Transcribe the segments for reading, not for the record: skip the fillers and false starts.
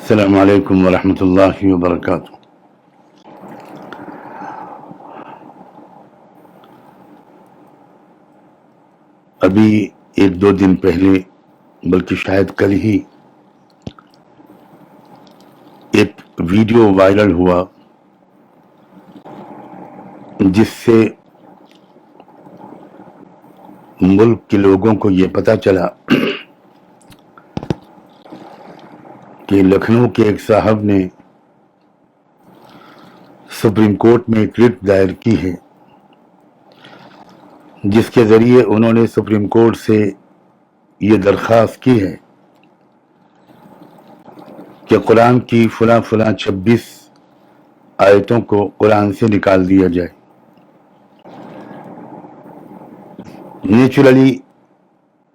السلام علیکم ورحمۃ اللہ وبرکاتہ۔ ابھی ایک دو دن پہلے بلکہ شاید کل ہی ایک ویڈیو وائرل ہوا جس سے ملک کے لوگوں کو یہ پتہ چلا کہ لکھنؤ کے ایک صاحب نے سپریم کورٹ میں ایک رٹ دائر کی ہے، جس کے ذریعے انہوں نے سپریم کورٹ سے یہ درخواست کی ہے کہ قرآن کی فلاں 26 آیتوں کو قرآن سے نکال دیا جائے۔ نیچرلی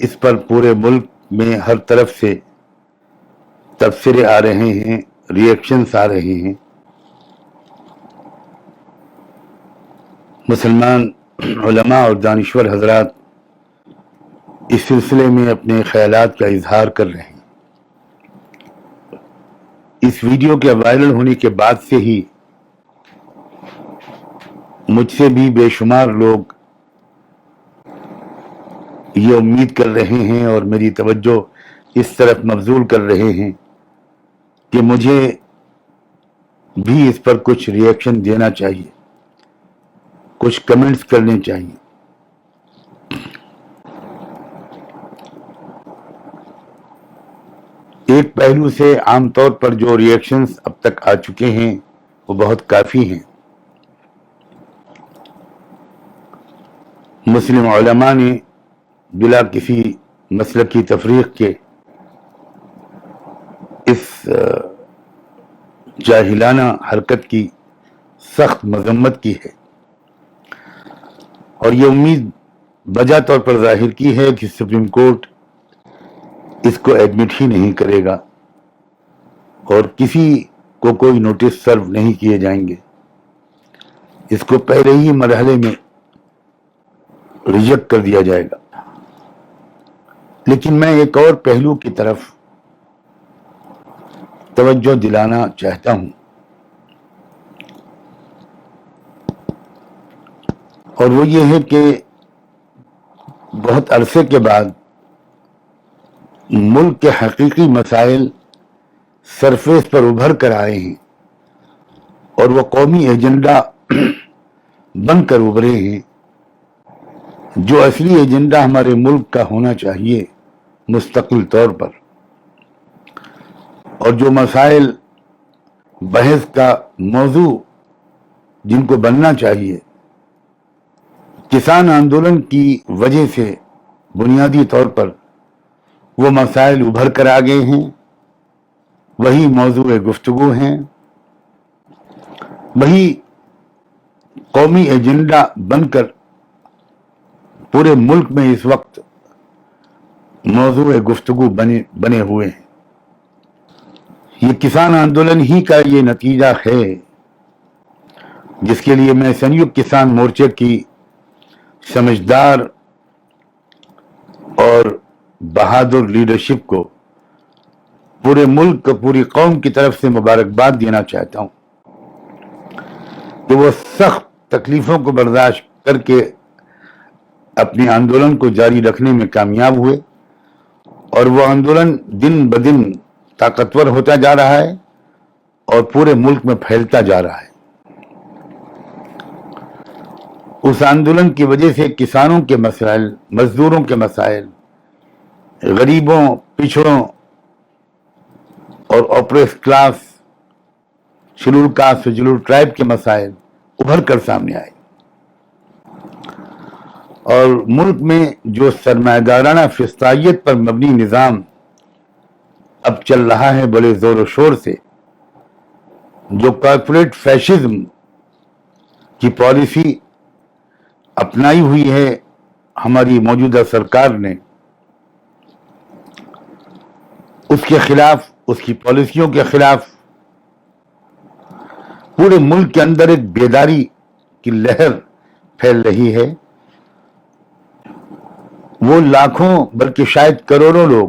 اس پر پورے ملک میں ہر طرف سے تبصرے آ رہے ہیں، ریئیکشنز آ رہے ہیں۔ مسلمان علماء اور دانشور حضرات اس سلسلے میں اپنے خیالات کا اظہار کر رہے ہیں۔ اس ویڈیو کے وائرل ہونے کے بعد سے ہی مجھ سے بھی بے شمار لوگ یہ امید کر رہے ہیں اور میری توجہ اس طرف مبذول کر رہے ہیں کہ مجھے بھی اس پر کچھ ریئیکشن دینا چاہیے، کچھ کمنٹس کرنے چاہیے۔ ایک پہلو سے عام طور پر جو ریئیکشنز اب تک آ چکے ہیں وہ بہت کافی ہیں۔ مسلم علماء نے بلا کسی مسلکی تفریق کے اس جاہلانہ حرکت کی سخت مذمت کی ہے اور یہ امید بجا طور پر ظاہر کی ہے کہ سپریم کورٹ اس کو ایڈمٹ ہی نہیں کرے گا اور کسی کو کوئی نوٹس سرو نہیں کیے جائیں گے، اس کو پہلے ہی مرحلے میں ریجیکٹ کر دیا جائے گا۔ لیکن میں ایک اور پہلو کی طرف توجہ دلانا چاہتا ہوں، اور وہ یہ ہے کہ بہت عرصے کے بعد ملک کے حقیقی مسائل سرفیس پر ابھر کر آئے ہیں اور وہ قومی ایجنڈا بن کر ابھرے ہیں جو اصلی ایجنڈا ہمارے ملک کا ہونا چاہیے مستقل طور پر، اور جو مسائل بحث کا موضوع جن کو بننا چاہیے، کسان آندولن کی وجہ سے بنیادی طور پر وہ مسائل ابھر کر آ گئے ہیں، وہی موضوع گفتگو ہیں، وہی قومی ایجنڈا بن کر پورے ملک میں اس وقت موضوع گفتگو بنے ہوئے ہیں۔ یہ کسان آندولن ہی کا یہ نتیجہ ہے جس کے لیے میں سنیکت کسان مورچے کی سمجھدار اور بہادر لیڈرشپ کو پورے ملک پوری قوم کی طرف سے مبارکباد دینا چاہتا ہوں کہ وہ سخت تکلیفوں کو برداشت کر کے اپنے آندولن کو جاری رکھنے میں کامیاب ہوئے، اور وہ آندولن دن بدن طاقتور ہوتا جا رہا ہے اور پورے ملک میں پھیلتا جا رہا ہے۔ اس آندولن کی وجہ سے کسانوں کے مسائل، مزدوروں کے مسائل، غریبوں، پچھڑوں اور oppress class, schedule caste, schedule tribe کے مسائل ابھر کر سامنے آئے، اور ملک میں جو سرمایہ دارانہ فسطائیت پر مبنی نظام اب چل رہا ہے بڑے زور و شور سے، جو کارپوریٹ فیشزم کی پالیسی اپنائی ہوئی ہے ہماری موجودہ سرکار نے، اس کے خلاف، اس کی پالیسیوں کے خلاف پورے ملک کے اندر ایک بیداری کی لہر پھیل رہی ہے۔ وہ لاکھوں بلکہ شاید کروڑوں لوگ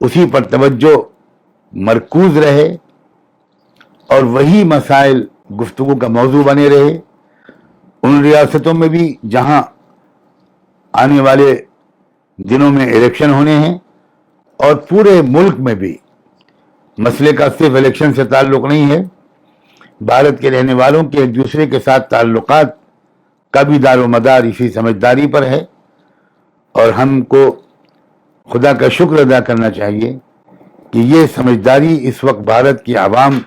اسی پر توجہ مرکوز رہے اور وہی مسائل گفتگو کا موضوع بنے رہے ان ریاستوں میں بھی جہاں آنے والے دنوں میں الیکشن ہونے ہیں، اور پورے ملک میں بھی۔ مسئلے کا صرف الیکشن سے تعلق نہیں ہے، بھارت کے رہنے والوں کے ایک دوسرے کے ساتھ تعلقات کا بھی دار و مدار اسی سمجھداری پر ہے، اور ہم کو خدا کا شکر ادا کرنا چاہیے کہ یہ سمجھداری اس وقت بھارت کی عوام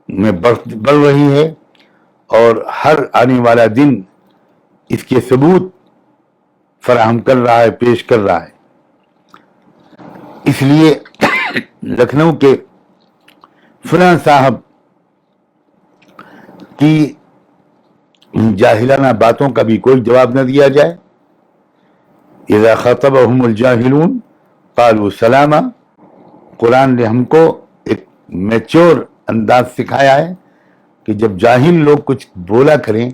میں بڑھ رہی ہے، اور ہر آنے والا دن اس کے ثبوت فراہم کر رہا ہے، پیش کر رہا ہے۔ اس لیے لکھنؤ کے فلاں صاحب کی جاہلانہ باتوں کا بھی کوئی جواب نہ دیا جائے۔ اذا خاطبهم الجاہلون قالوا سلاما۔ قرآن نے ہم کو ایک میچور انداز سکھایا ہے کہ جب جاہل لوگ کچھ بولا کریں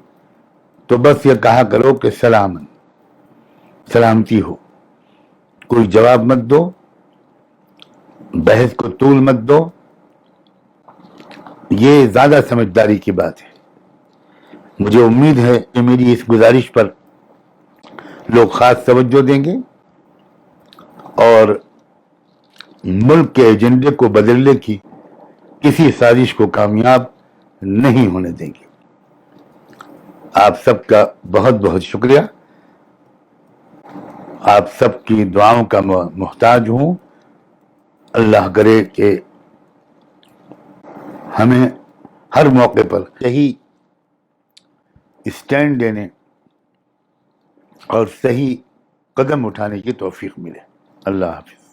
تو بس یہ کہا کرو کہ سلامن، سلامتی ہو، کوئی جواب مت دو، بحث کو طول مت دو۔ یہ زیادہ سمجھداری کی بات ہے۔ مجھے امید ہے کہ میری اس گزارش پر لوگ خاص توجہ دیں گے اور ملک کے ایجنڈے کو بدلنے کی کسی سازش کو کامیاب نہیں ہونے دیں گے۔ آپ سب کا بہت بہت شکریہ۔ آپ سب کی دعاؤں کا محتاج ہوں۔ اللہ کرے کہ ہمیں ہر موقع پر صحیح اسٹینڈ لینے اور صحیح قدم اٹھانے کی توفیق ملے۔ اللہ حافظ۔